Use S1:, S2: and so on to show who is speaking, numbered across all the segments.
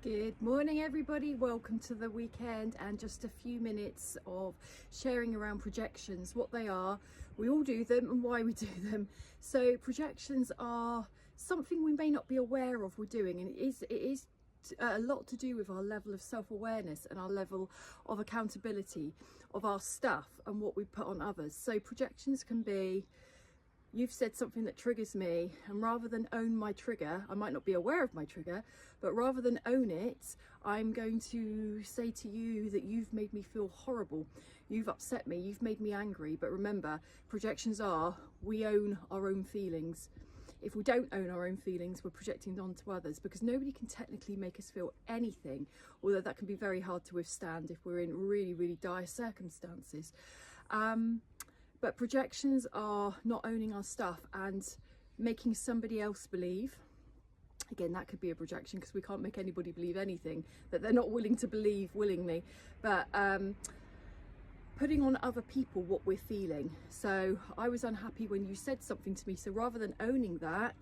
S1: Good morning everybody, welcome to the weekend and just a few minutes of sharing around projections, what they are, we all do them and why we do them. So projections are something we may not be aware of we're doing, and it is a lot to do with our level of self-awareness and our level of accountability of our stuff and what we put on others. So projections can be, you've said something that triggers me, and rather than own my trigger, I might not be aware of my trigger, but rather than own it, I'm going to say to you that you've made me feel horrible, you've upset me, you've made me angry. But remember, projections are, we own our own feelings. If we don't own our own feelings, we're projecting onto others, because nobody can technically make us feel anything, although that can be very hard to withstand if we're in really, really dire circumstances. But projections are not owning our stuff and making somebody else believe. Again, that could be a projection, because we can't make anybody believe anything that they're not willing to believe willingly. But putting on other people what we're feeling. So I was unhappy when you said something to me. So rather than owning that,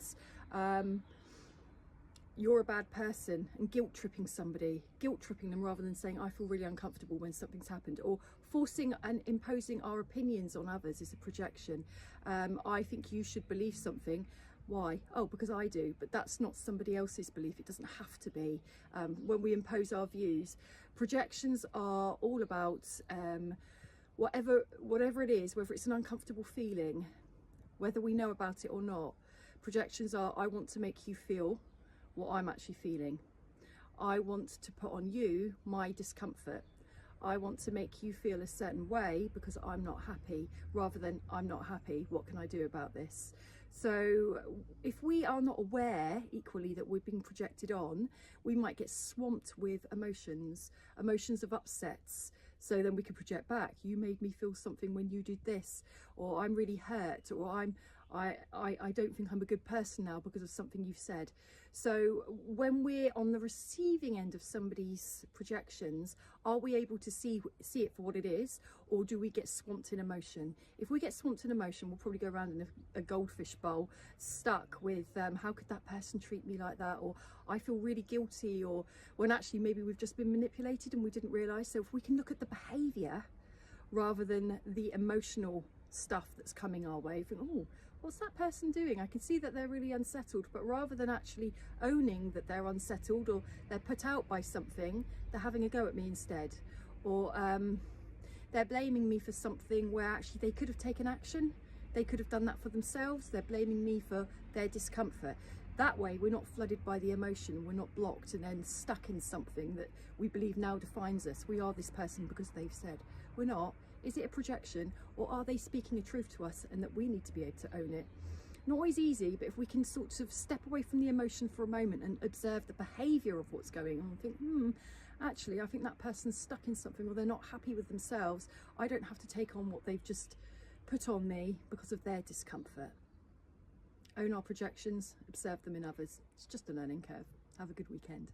S1: you're a bad person, and guilt tripping somebody, guilt tripping them rather than saying I feel really uncomfortable when something's happened, or forcing and imposing our opinions on others is a projection. I think you should believe something. Why? Oh, because I do. But that's not somebody else's belief. It doesn't have to be. When we impose our views, projections are all about whatever it is, whether it's an uncomfortable feeling, whether we know about it or not. Projections are, I want to make you feel what I'm actually feeling. I want to put on you my discomfort. I want to make you feel a certain way because I'm not happy, rather than I'm not happy, what can I do about this? So if we are not aware equally that we're being projected on, we might get swamped with emotions of upsets. So then we can project back, you made me feel something when you did this, or I'm really hurt, or I don't think I'm a good person now because of something you've said. So when we're on the receiving end of somebody's projections, are we able to see it for what it is, or do we get swamped in emotion? If we get swamped in emotion, we'll probably go around in a goldfish bowl, stuck with how could that person treat me like that, or I feel really guilty, or when actually maybe we've just been manipulated and we didn't realise. So if we can look at the behaviour rather than the emotional stuff that's coming our way, think, oh, what's that person doing? I can see that they're really unsettled. But rather than actually owning that they're unsettled or they're put out by something, they're having a go at me instead, or they're blaming me for something where actually they could have taken action, they could have done that for themselves. They're blaming me for their discomfort. That way we're not flooded by the emotion, we're not blocked and then stuck in something that we believe now defines us. We are this person because they've said. We're not. Is it a projection, or are they speaking a truth to us and that we need to be able to own it? Not always easy, but if we can sort of step away from the emotion for a moment and observe the behaviour of what's going on and think, actually I think that person's stuck in something, or they're not happy with themselves. I don't have to take on what they've just put on me because of their discomfort. Own our projections, observe them in others. It's just a learning curve. Have a good weekend.